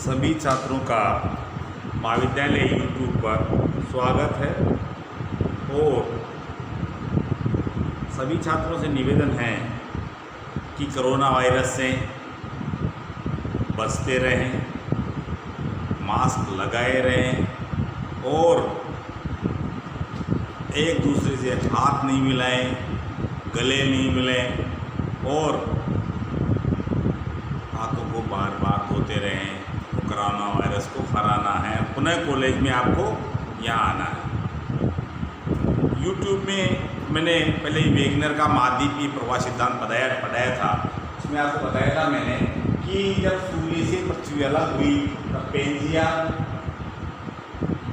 सभी छात्रों का महाविद्यालय यूट्यूब पर स्वागत है और सभी छात्रों से निवेदन है कि कोरोना वायरस से बचते रहें, मास्क लगाए रहें और एक दूसरे से हाथ नहीं मिलाएं, गले नहीं मिलें और हाथों को बार बार धोते रहें। कोरोना वायरस को हराना है। पुनः कॉलेज में आपको यहाँ आना है। यूट्यूब में मैंने पहले ही वेगनर का महाद्वीपीय प्रवाह सिद्धांत पढ़ाया था। उसमें आपको बताया था मैंने कि जब सूर्य से पृथ्वी अलग हुई तब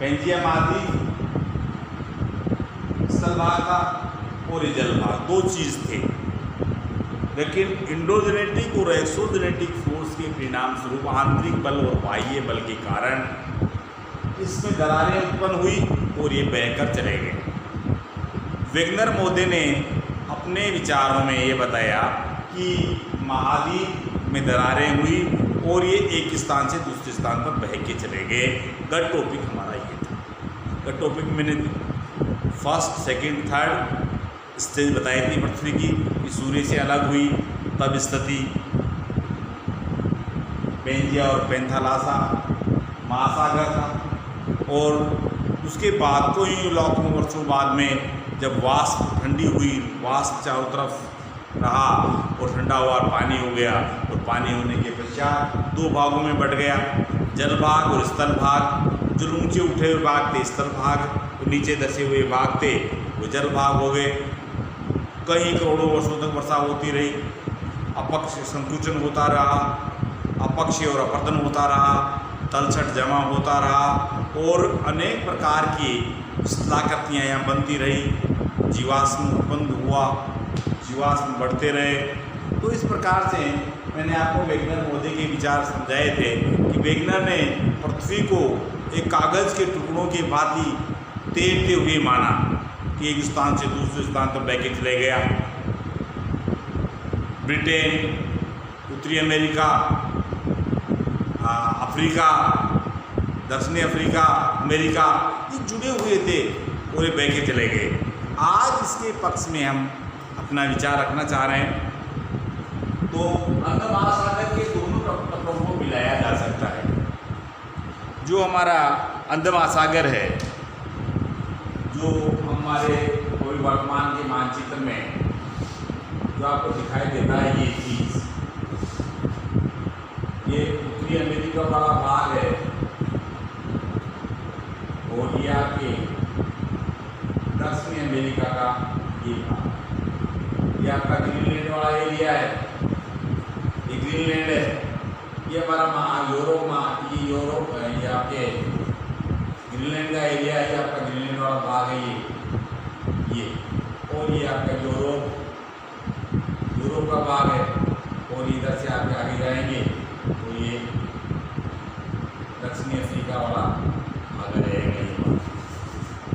पेंजिया महाद्वीप स्थल भाग था और जल भाग, दो चीज़ थे। लेकिन इंडोजेनेटिक और एक्सोजेनेटिक फोर्स के परिणाम स्वरूप आंतरिक बल और बाह्य बल के कारण इसमें दरारें उत्पन्न हुई और ये बहकर चले गए। वेगनर महोदय ने अपने विचारों में ये बताया कि महाद्वीप में दरारें हुई और ये एक स्थान से दूसरे स्थान पर बह के चले गए। गट टॉपिक हमारा ये था। गट टॉपिक मैंने फर्स्ट, सेकंड, थर्ड स्टेज बताई थी पृथ्वी की कि सूर्य से अलग हुई तब स्थिति पेंजिया और पेंथालासा महासागर था और उसके बाद को ही लाखों वर्षों बाद में जब वाष्प ठंडी हुई, वाष्प चारों तरफ रहा और ठंडा हुआ पानी हो गया और पानी होने के पश्चात दो भागों में बट गया, जल भाग और स्थल भाग। जो ऊंचे उठे हुए भाग थे स्थल भाग, तो नीचे धसे हुए भाग थे वो जल भाग हो गए। कई करोड़ों वर्षों तक वर्षा होती रही, अपक्ष संकुचन होता रहा, अपक्षय और अपरदन होता रहा, तलछट जमा होता रहा और अनेक प्रकार की स्थलाकृतियाँ यहाँ बनती रही। जीवाश्म उत्पन्न हुआ, जीवाश्म बढ़ते रहे। तो इस प्रकार से मैंने आपको वेगनर महोदय के विचार समझाए थे कि वेगनर ने पृथ्वी को एक कागज़ के टुकड़ों के भांति तैरते हुए माना कि एक स्थान से दूसरे स्थान पर बह के चले गया। ब्रिटेन, उत्तरी अमेरिका, अफ्रीका, दक्षिणी अफ्रीका, अमेरिका, ये जुड़े हुए थे और ये बह के चले गए। आज इसके पक्ष में हम अपना विचार रखना चाह रहे हैं। तो अंध महासागर के दोनों तटों को मिलाया जा सकता है। जो हमारा अंध महासागर है, जो हमारे कोई वर्तमान के मानचित्र में जो आपको दिखाई देता है, ये चीज़, ये उत्तरी अमेरिका वाला भाग है और ये आपके दक्षिणी अमेरिका का ये भाग, ये आपका ग्रीनलैंड वाला एरिया है, ये ग्रीनलैंड है। ये हमारा यूरोप ये यूरोप है, ये आपके ग्रीनलैंड का एरिया है, ये आपका ग्रीनलैंड वाला भाग है ये और ये आपका यूरोप का भाग है और इधर से आप आगे जाएंगे तो ये दक्षिणी अफ्रीका वाला भाग रहेगा।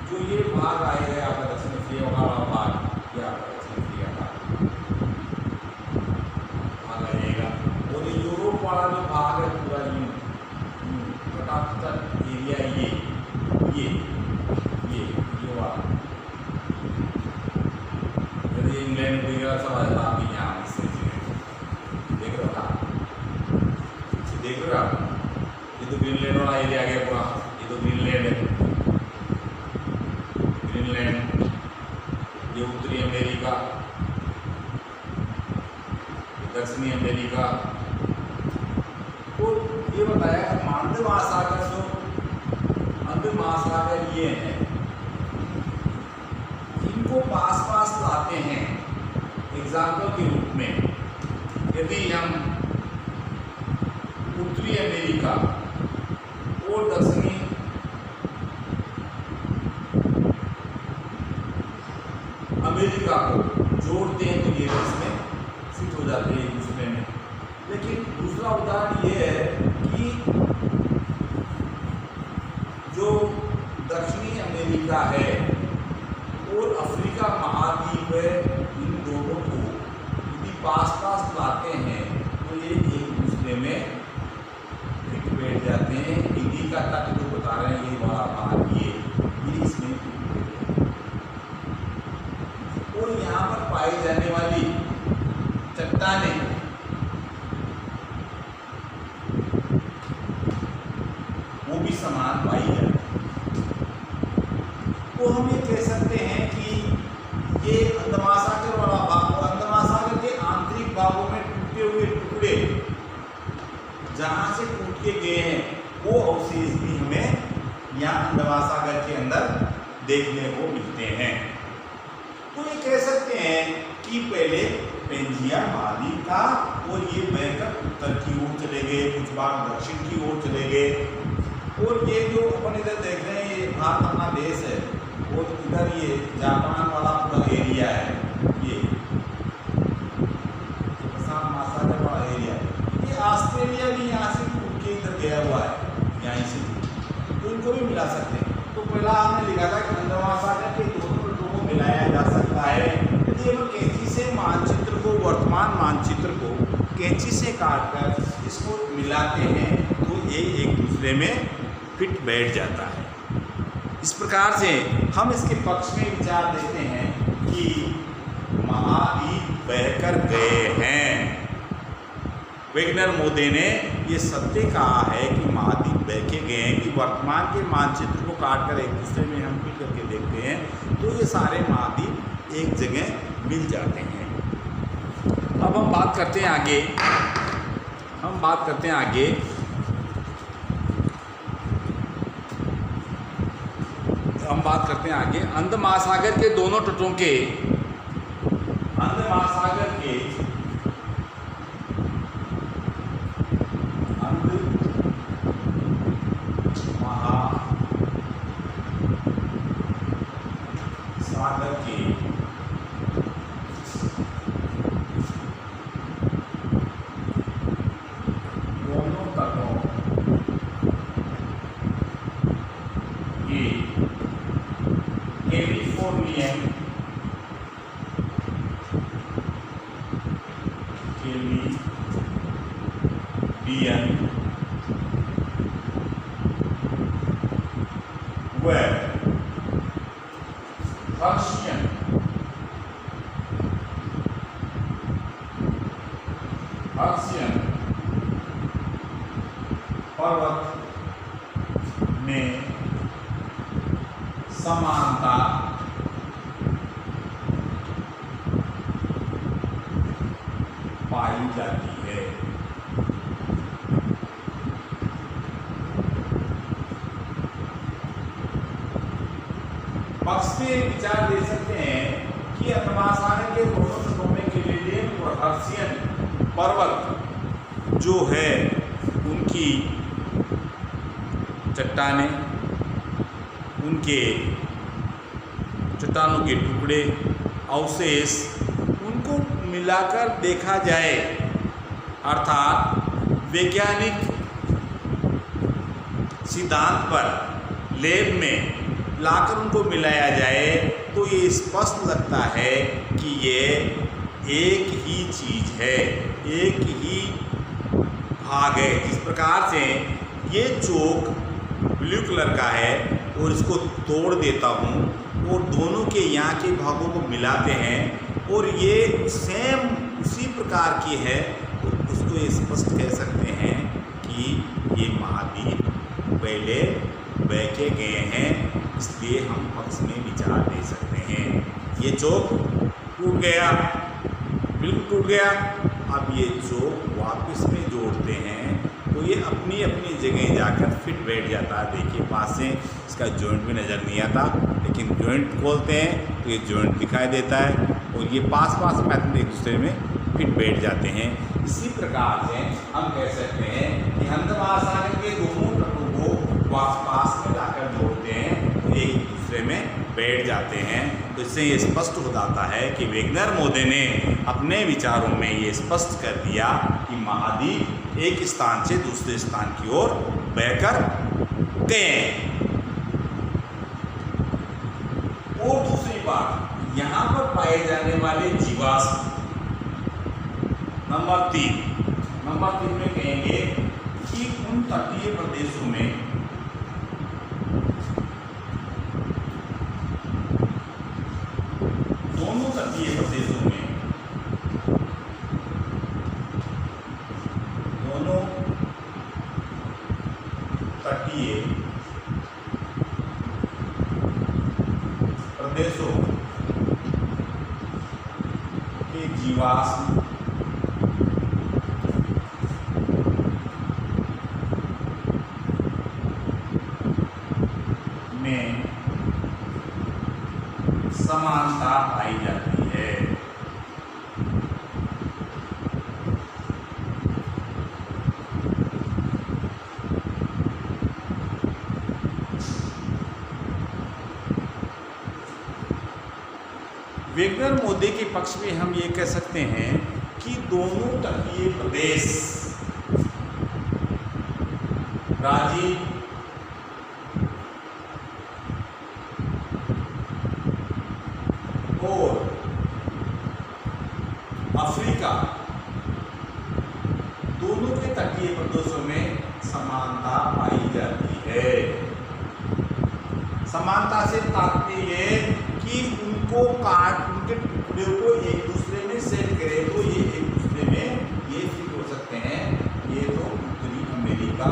जो ये भाग आएगा आपका दक्षिण अफ्रीका वाला भाग, ये आपका दक्षिण अफ्रीका का भाग रहेगा और ये यूरोप वाला जो भाग है पूरा तट एरिया ये वाला इंग्लैंड वगैरह सब आ जाता है आपके यहाँ। इससे देख रहे हो आप, देख रहे हो आप, ये तो ग्रीनलैंड वाला एरिया आ गया पूरा। ये तो ग्रीनलैंड है, ग्रीनलैंड, ये उत्तरी अमेरिका, दक्षिणी अमेरिका। तो ये बताया अंध महासागर, जो अंध महासागर ये है, इनको पास पास लाते हैं। एग्जाम्पल के रूप में यदि हम उत्तरी अमेरिका और दक्षिणी अमेरिका को जोड़ते हैं तो ये इसमें फिट हो जाते हैं एक दूसरे में। लेकिन दूसरा उदाहरण ये है कि जो दक्षिणी अमेरिका है और अफ्रीका महाद्वीप है, इन दोनों को यदि पास पास लाते हैं तो ये एक दूसरे में फिट बैठ जाते हैं। हिंदी का तट जो बता रहे हैं ये वाला भाग ये इसमें और यहाँ पर पाई जाने वाली चट्टानें वो भी समान पाई जाती है। तो हम ये कह सकते हैं कि ये अंड महासागर वाला भाग, अंड महासागर के आंतरिक भागों में टूटे हुए टुकड़े जहां से टूट के गए हैं वो अवशेष भी हमें यहाँ अंड महासागर के अंदर देखने को मिलते हैं। तो ये कह सकते हैं कि पहले पेंजिया महाद्वीप था और ये बहकर उत्तर की ओर चले गए, कुछ भाग दक्षिण की ओर चले गए। और ये जो अपन इधर देख रहे हैं ये भारत अपना देश है और इधर ये जापान वाला पूरा एरिया है, ये प्रशांत महासागर वाला एरिया है। ये ऑस्ट्रेलिया भी यहाँ से टूट के इधर गया हुआ है, यहाँ से तो इनको भी मिला सकते हैं। तो पहला हमने लिखा था कि अंड महासागर के दोनों तटों को मिलाया जा सकता है यदि हम कैंची से मानचित्र को, वर्तमान मानचित्र को कैंची से काटकर इसको मिलाते हैं तो ये एक दूसरे में फिट बैठ जाता है। इस प्रकार से हम इसके पक्ष में विचार देते हैं कि महाद्वीप बहकर गए हैं। वेगनर मोदे ने ये सत्य कहा है कि महाद्वीप बह के गए हैं कि वर्तमान के मानचित्र को काटकर एक दूसरे में हम फिट करके देखते हैं तो ये सारे महाद्वीप एक जगह मिल जाते हैं। अब हम बात करते हैं आगे, हम बात करते हैं आगे अंड महासागर के दोनों तटों के, अंड महासागर के सागर के दोनों तटों के कैलिफोर्नियन व हर्शियन पर्वत में समानता पाई जाती है। पक्ष में विचार दे सकते हैं कि अंड महासागर के दोनों तटों में कैलिफोर्नियन और हर्शियन पर्वत जो है उनकी चट्टानें, उनके चट्टानों के टुकड़े, अवशेष, उनको मिलाकर देखा जाए अर्थात वैज्ञानिक सिद्धांत पर लैब में लाकर उनको मिलाया जाए तो ये स्पष्ट लगता है कि ये एक ही चीज़ है, एक ही भाग है। जिस प्रकार से ये चौक ब्लू कलर का है और इसको तोड़ देता हूँ और दोनों के यहाँ के भागों को मिलाते हैं और ये सेम उसी प्रकार की है तो उसको ये स्पष्ट कह सकते हैं कि ये महाद्वीप पहले बह के गए हैं, इसलिए हम पक्ष में विचार दे सकते हैं। ये चौक टूट गया, बिल्कुल टूट गया, अब ये चौक वापस में जोड़ते हैं तो ये अपनी अपनी जगह जाकर फिट बैठ जाता है। देखिए पास से इसका जॉइंट भी नज़र नहीं आता, लेकिन जॉइंट खोलते हैं तो ये जॉइंट दिखाई देता है और ये पास पास में अपने एक दूसरे में फिट बैठ जाते हैं। इसी प्रकार से हम कह सकते हैं कि अंड महासागर के दोनों तटों को पास में लाकर जोड़ते हैं तो एक दूसरे में बैठ जाते हैं। तो इससे ये स्पष्ट हो जाता है कि वेगनर मोदे ने अपने विचारों में ये स्पष्ट कर दिया कि महाद्वीप एक स्थान से दूसरे स्थान की ओर बहकर गए हैं। और दूसरी बात, यहाँ पर पाए जाने वाले जीवाश्म नंबर 3 में कहेंगे कि उन तटीय प्रदेशों में दोनों तटीय प्रदेशों में दोनों तटीय प्रदेशों के जीवाश्म में समानता पाई जाती है। वेगनर मुद्दे के पक्ष में हम ये कह सकते हैं कि दोनों तटीय प्रदेश ब्राजील और अफ्रीका दोनों के तटीय प्रदेशों में समानता पाई जाती है। समानता से तात्पर्य है कि उनके टुकड़े को एक दूसरे में सेट करें तो ये एक दूसरे में ये फिट हो सकते हैं। ये तो उत्तरी अमेरिका,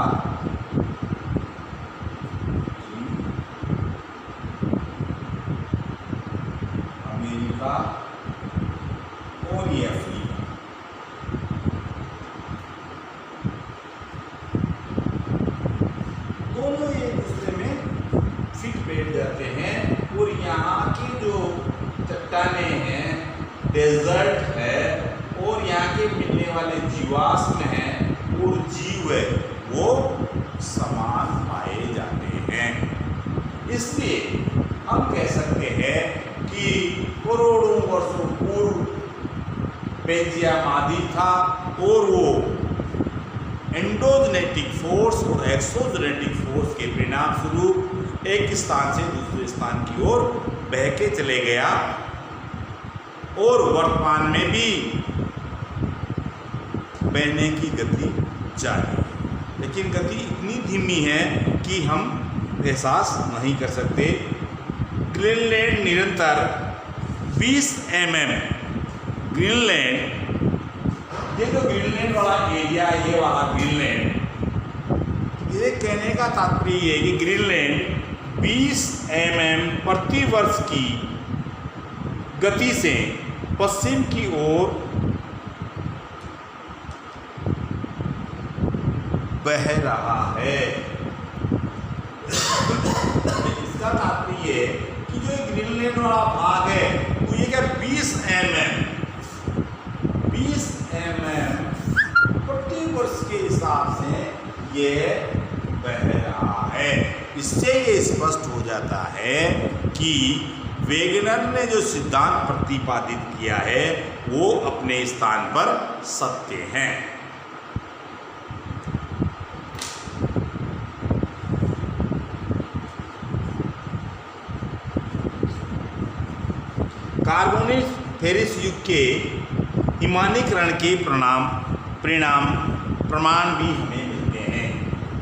और ये अफ्रीका। दोनों एक दूसरे में फिट बैठ जाते हैं और यहाँ की जो चट्टानें हैं, डेजर्ट है और यहाँ के मिलने वाले जीवाश्म हैं और जीव है वो समान पाए जाते हैं। इसलिए हम कह सकते हैं कि करोड़ों वर्षों पूर्व पेंजिया मादी था और वो एंडोजेनेटिक फोर्स और एक्सोजेनेटिक फोर्स के परिणाम स्वरूप एक स्थान से दूसरे स्थान की ओर बह के चले गया और वर्तमान में भी बहने की गति जारी है, लेकिन गति इतनी धीमी है कि हम एहसास नहीं कर सकते। ग्रीनलैंड निरंतर 20 mm, ग्रीनलैंड, ये जो ग्रीनलैंड वाला एरिया है, ये वाला ग्रीनलैंड, ये कहने का तात्पर्य है कि ग्रीनलैंड 20 mm प्रति वर्ष की गति से पश्चिम की ओर बह रहा है। इसका तात्पर्य है कि जो ग्रीनलैंड वाला भाग है तो ये क्या 20 mm प्रति वर्ष के हिसाब से ये बह रहा है। इससे ये स्पष्ट हो जाता है कि वेगनर ने जो सिद्धांत प्रतिपादित किया है वो अपने स्थान पर सत्य है। कार्बोनिफेरस युग के हिमानीकरण के प्रमाण भी हमें मिलते हैं।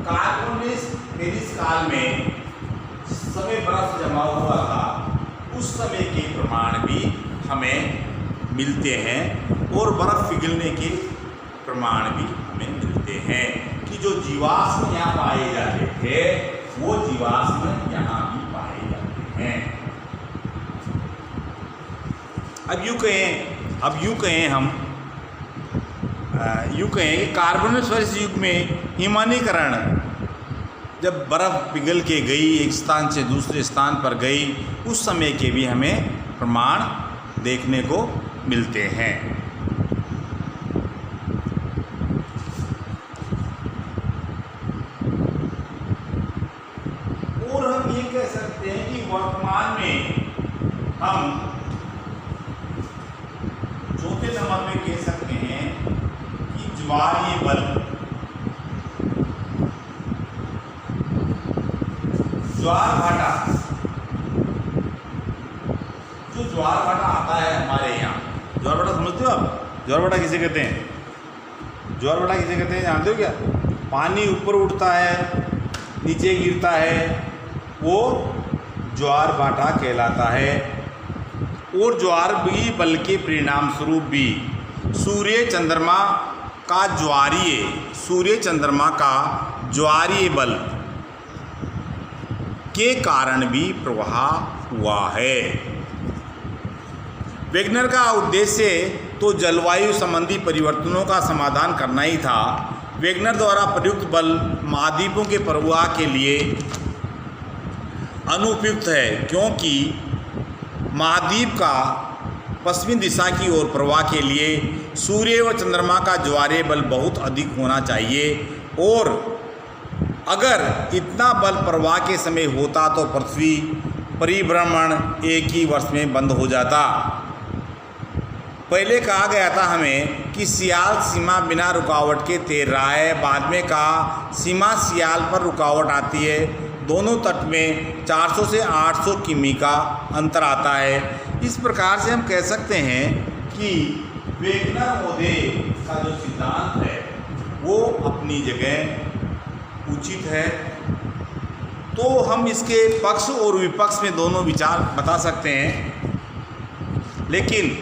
कार्बोनिफेरस काल में समय बर्फ जमा हुआ था, उस समय के प्रमाण भी हमें मिलते हैं और बर्फ पिघलने के प्रमाण भी हमें मिलते हैं कि जो जीवाश्म यहाँ पाए जाते थे वो जीवाश्म यहाँ भी पाए जाते हैं। अब यूँ कहें कि कार्बोनिफेरस युग में हिमानीकरण जब बर्फ़ पिघल के गई, एक स्थान से दूसरे स्थान पर गई, उस समय के भी हमें प्रमाण देखने को मिलते हैं। और हम ये कह सकते हैं कि वर्तमान में हम चौथे नंबर में कह सकते हैं कि ज्वारीय बल, ज्वार भाटा, जो ज्वार भाटा आता है हमारे यहाँ, ज्वार भाटा समझते हो आप? ज्वार भाटा किसे कहते हैं? ज्वार भाटा किसे कहते हैं जानते हो क्या? पानी ऊपर उठता है, नीचे गिरता है, वो ज्वार भाटा कहलाता है। और ज्वार भी बल के परिणाम स्वरूप भी सूर्य चंद्रमा का ज्वारीय बल के कारण भी प्रवाह हुआ है। वेगनर का उद्देश्य तो जलवायु संबंधी परिवर्तनों का समाधान करना ही था। वेगनर द्वारा प्रयुक्त बल महाद्वीपों के प्रवाह के लिए अनुपयुक्त है, क्योंकि महाद्वीप का पश्चिमी दिशा की ओर प्रवाह के लिए सूर्य व चंद्रमा का ज्वारीय बल बहुत अधिक होना चाहिए, और अगर इतना बल प्रवाह के समय होता तो पृथ्वी परिभ्रमण एक ही वर्ष में बंद हो जाता। पहले कहा गया था हमें कि सियाल सीमा बिना रुकावट के तैर रहा है, बाद में कहा सीमा सियाल पर रुकावट आती है। दोनों तट में 400 से 800 किमी का अंतर आता है। इस प्रकार से हम कह सकते हैं कि वेगनर ओदे का जो सिद्धांत है वो अपनी जगह उचित है। तो हम इसके पक्ष और विपक्ष में दोनों विचार बता सकते हैं, लेकिन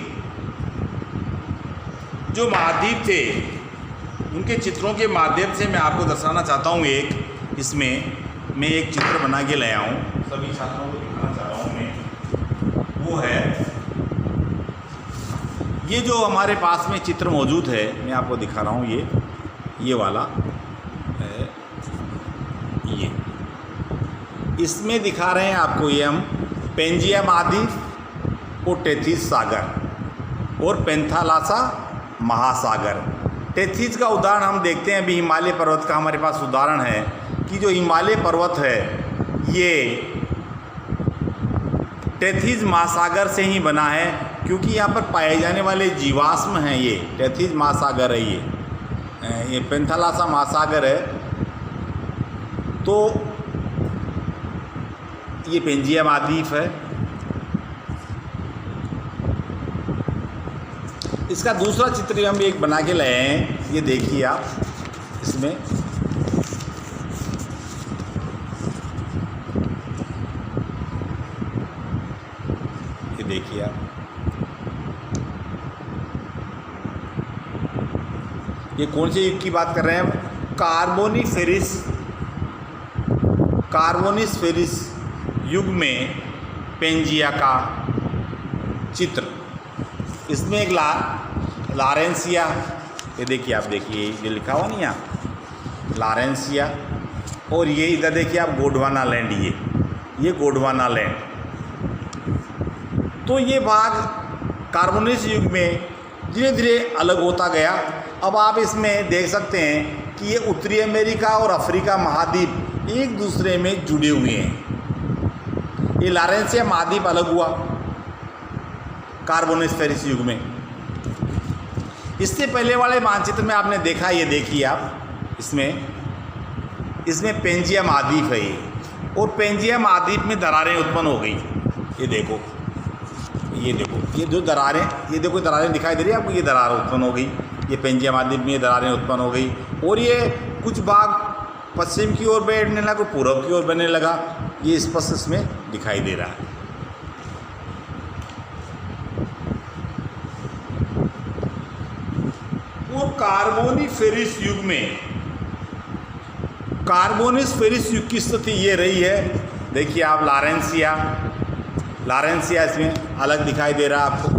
जो महाद्वीप थे उनके चित्रों के माध्यम से मैं आपको दर्शाना चाहता हूँ। इसमें मैं एक चित्र बना के लाया हूँ, सभी छात्रों को दिखाना चाह रहा हूँ मैं। वो है ये जो हमारे पास में चित्र मौजूद है, मैं आपको दिखा रहा हूँ। ये वाला है, ये इसमें दिखा रहे हैं आपको। ये हम पेंजिया महाद्वीप और टेथिस सागर और पेंथालासा महासागर। टेथिस का उदाहरण हम देखते हैं। अभी हिमालय पर्वत का हमारे पास उदाहरण है कि जो हिमालय पर्वत है ये टेथिस महासागर से ही बना है, क्योंकि यहाँ पर पाए जाने वाले जीवाश्म हैं ये टेथिस महासागर है। ये पेंथालासा महासागर है, तो ये पेंजिया महाद्वीप है। इसका दूसरा चित्र हम एक बना के लाए हैं, ये देखिए आप। इसमें ये देखिए आप, ये कौन से युग की बात कर रहे हैं हम? कार्बोनिफेरस युग में पेंजिया का चित्र। इसमें एक लारेंसिया, ये देखिए आप, देखिए ये लिखा हुआ नहीं यहाँ लारेंसिया, और ये इधर देखिए आप गोंडवाना लैंड, ये गोंडवाना लैंड। तो ये भाग कार्बोनिफेरस युग में धीरे धीरे अलग होता गया। अब आप इसमें देख सकते हैं कि ये उत्तरी अमेरिका और अफ्रीका महाद्वीप एक दूसरे में जुड़े हुए हैं। ये लारेंसिया महाद्वीप अलग हुआ कार्बोनिफेरस युग में। इससे पहले वाले मानचित्र में आपने देखा, ये देखिए आप, इसमें पेंजिया महाद्वीप है ये, और पेंजिया महाद्वीप में दरारें उत्पन्न हो गई। ये देखो, ये जो दरारें, ये देखो दरारें दिखाई दे रही है आपको, ये दरार उत्पन्न हो गई। ये पेंजिया महाद्वीप में ये दरारें उत्पन्न हो गई, और ये कुछ भाग पश्चिम की ओर बढ़ने लगा, पूर्व की ओर बढ़ने लगा। ये स्पष्ट इसमें दिखाई दे रहा है। वो कार्बोनिफेरस युग की स्थिति ये रही है। देखिए आप लारेंसिया इसमें अलग दिखाई दे रहा है आपको।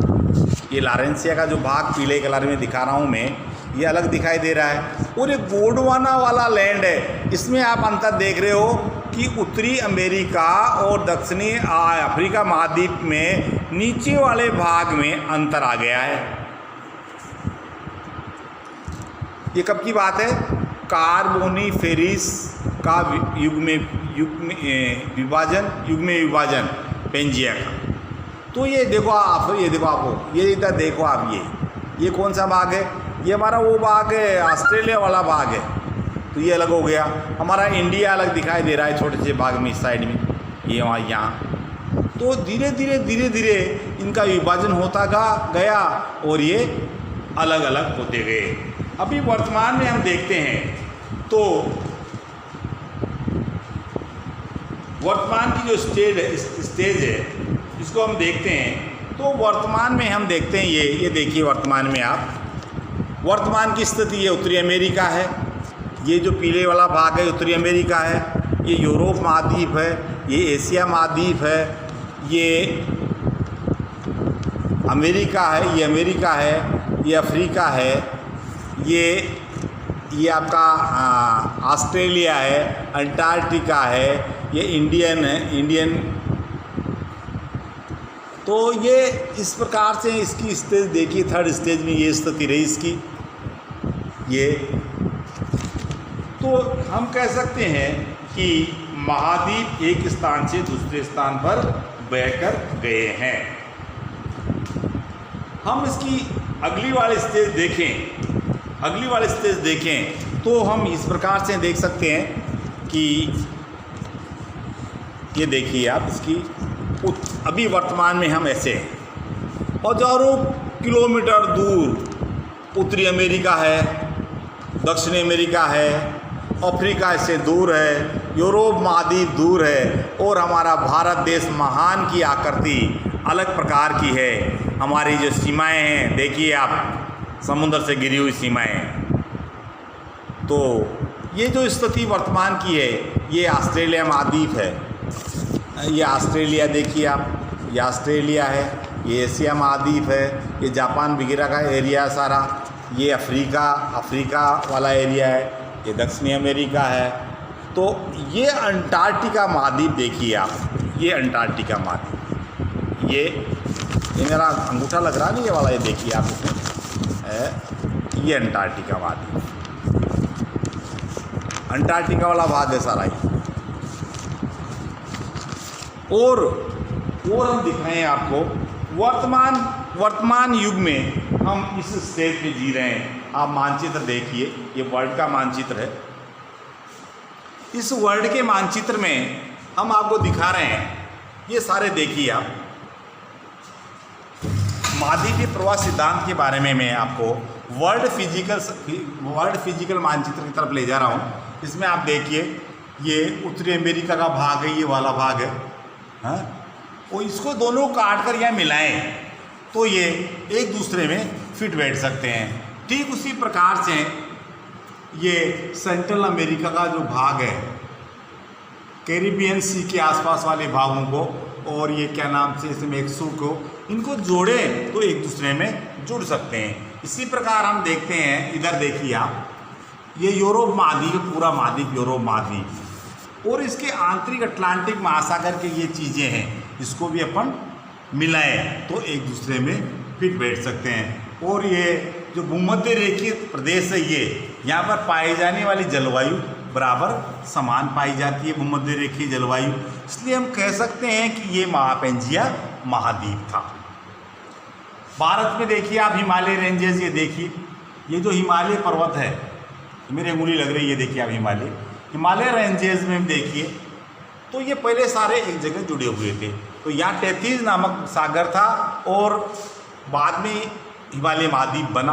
ये लारेंसिया का जो भाग पीले कलर में दिखा रहा हूँ मैं, ये अलग दिखाई दे रहा है। और ये गोंडवाना वाला लैंड है, इसमें आप अंतर देख रहे हो कि उत्तरी अमेरिका और दक्षिणी अफ्रीका महाद्वीप में नीचे वाले भाग में अंतर आ गया है। ये कब की बात है? कार्बोनिफेरस का युग में विभाजन पेंजिया का। तो ये देखो आप, ये इधर देखो आप, ये कौन सा भाग है? ये हमारा वो भाग है, ऑस्ट्रेलिया वाला भाग है। तो ये अलग हो गया। हमारा इंडिया अलग दिखाई दे रहा है छोटे से भाग में, इस साइड में, ये वहाँ यहाँ। तो धीरे धीरे इनका विभाजन होता गया और ये अलग अलग होते गए। अभी वर्तमान में हम देखते हैं तो वर्तमान की जो स्टेज है इसको हम देखते हैं। तो वर्तमान में हम देखते हैं ये देखिए, वर्तमान में आप वर्तमान की स्थिति ये उत्तरी अमेरिका है, ये जो पीले वाला भाग है उत्तरी अमेरिका है, ये यूरोप महाद्वीप है, ये एशिया महाद्वीप है, ये अमेरिका है, ये अमेरिका है, ये अफ्रीका है, ये आपका ऑस्ट्रेलिया है, अंटार्कटिका है, ये इंडियन है, इंडियन। तो ये इस प्रकार से इसकी स्टेज देखिए, थर्ड स्टेज में ये स्थिति रही इसकी। ये तो हम कह सकते हैं कि महाद्वीप एक स्थान से दूसरे स्थान पर बहकर गए हैं। हम इसकी अगली वाली स्टेज देखें तो हम इस प्रकार से देख सकते हैं कि ये देखिए आप इसकी अभी वर्तमान में हम ऐसे हैं, हजारों किलोमीटर दूर उत्तरी अमेरिका है, दक्षिणी अमेरिका है, अफ्रीका इससे दूर है, यूरोप महाद्वीप दूर है, और हमारा भारत देश महान की आकृति अलग प्रकार की है। हमारी जो सीमाएं हैं देखिए आप, समुद्र से घिरी हुई सीमाएं हैं। तो ये जो स्थिति वर्तमान की है ये ऑस्ट्रेलिया महाद्वीप है। ये ऑस्ट्रेलिया देखिए आप, ये ऑस्ट्रेलिया है, ये एशिया महाद्वीप है, ये जापान वगैरह का एरिया सारा, ये अफ्रीका वाला एरिया है, ये दक्षिणी अमेरिका है। तो ये अंटार्कटिका महाद्वीप देखिए आप, ये अंटार्कटिका महाद्वीप, ये मेरा अंगूठा लग रहा नहीं ये वाला, ये देखिए आप इसमें, ये अंटार्कटिका महाद्वीप, अंटार्कटिका वाला भाग है सारा ये। और हम दिखाएं आपको वर्तमान युग में हम इस स्टेज पे जी रहे हैं। आप मानचित्र देखिए, ये वर्ल्ड का मानचित्र है। इस वर्ल्ड के मानचित्र में हम आपको दिखा रहे हैं, ये सारे देखिए आप, महाद्वीपीय प्रवाह सिद्धांत के बारे में मैं आपको वर्ल्ड फिजिकल मानचित्र की तरफ ले जा रहा हूँ। इसमें आप देखिए, ये उत्तरी अमेरिका का भाग है, ये वाला भाग है, हाँ, और इसको दोनों काट कर यहाँ मिलाएं तो ये एक दूसरे में फिट बैठ सकते हैं। ठीक उसी प्रकार से ये सेंट्रल अमेरिका का जो भाग है, कैरिबियन सी के आसपास वाले भागों को, और ये क्या नाम से इस मेक्सिको को, इनको जोड़े तो एक दूसरे में जुड़ सकते हैं। इसी प्रकार हम देखते हैं, इधर देखिए आप, ये यूरोप महाद्वीप, पूरा महाद्वीप यूरोप महाद्वीप, और इसके आंतरिक अटलांटिक महासागर के ये चीज़ें हैं, इसको भी अपन मिलाएं तो एक दूसरे में फिट बैठ सकते हैं। और ये जो भूमध्य रेखीय प्रदेश है, ये यहाँ पर पाई जाने वाली जलवायु बराबर समान पाई जाती है, भूमध्य रेखीय जलवायु, इसलिए हम कह सकते हैं कि ये महापेंजिया महाद्वीप था। भारत में देखिए आप हिमालय रेंजेस, ये देखिए, ये जो हिमालय पर्वत है, मेरी अंगुली लग रही है, ये देखिए आप हिमालय रेंजेस में देखिए, तो ये पहले सारे एक जगह जुड़े हुए थे। तो यहाँ टेथिस नामक सागर था और बाद में हिमालय महाद्वीप बना।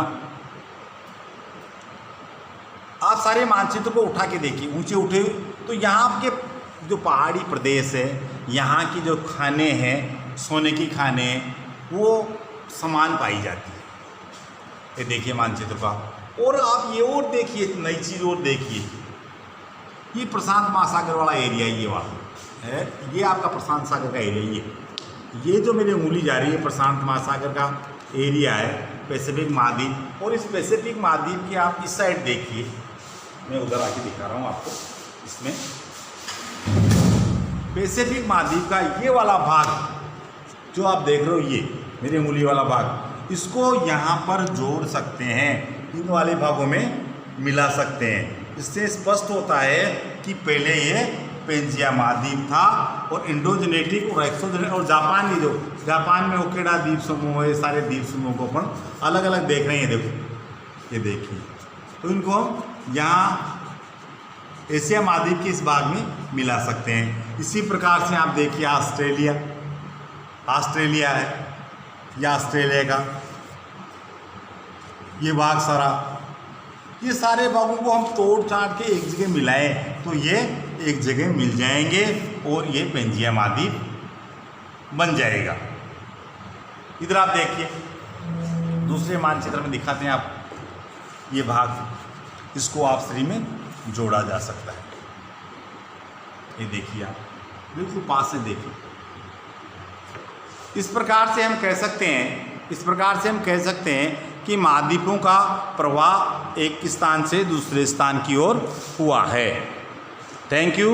आप सारे मानचित्र को उठा के देखिए, ऊंचे उठे, तो यहाँ के जो पहाड़ी प्रदेश है, यहाँ की जो खाने हैं, सोने की खाने, वो समान पाई जाती है। ये देखिए मानचित्र का। और आप ये और देखिए, नई चीज़ और देखिए, ये प्रशांत महासागर वाला एरिया, ये वाला है, ये आपका प्रशांत सागर का एरिया, ये जो मेरी उंगली जा रही है प्रशांत महासागर का एरिया है, पैसिफिक महाद्वीप। और इस पैसिफिक महाद्वीप की आप इस साइड देखिए, मैं उधर आके दिखा रहा हूँ आपको, इसमें पैसिफिक महाद्वीप का ये वाला भाग जो आप देख रहे हो, ये मेरी उंगली वाला भाग, इसको यहाँ पर जोड़ सकते हैं, इन वाले भागों में मिला सकते हैं। इससे स्पष्ट होता है कि पहले ये पेंजिया महाद्वीप था, और इंडोजेनेटिक और एक्सोजेनेटिक, और जापानी, जो जापान में ओकेडा द्वीप समूह है, सारे द्वीप समूह को अपन अलग अलग देख रहे हैं। देखो ये देखिए, तो इनको हम यहाँ एशिया महाद्वीप के इस भाग में मिला सकते हैं। इसी प्रकार से आप देखिए ऑस्ट्रेलिया है, या ऑस्ट्रेलिया का ये भाग सारा, ये सारे भागों को हम तोड़ चाट के एक जगह मिलाएं तो ये एक जगह मिल जाएंगे और ये पेंजिया महाद्वीप बन जाएगा। इधर आप देखिए, दूसरे मानचित्र में दिखाते हैं आप ये भाग, इसको आप श्री में जोड़ा जा सकता है। ये देखिए आप बिल्कुल पास से देखिए। इस प्रकार से हम कह सकते हैं कि महाद्वीपों का प्रवाह एक स्थान से दूसरे स्थान की ओर हुआ है। Thank you.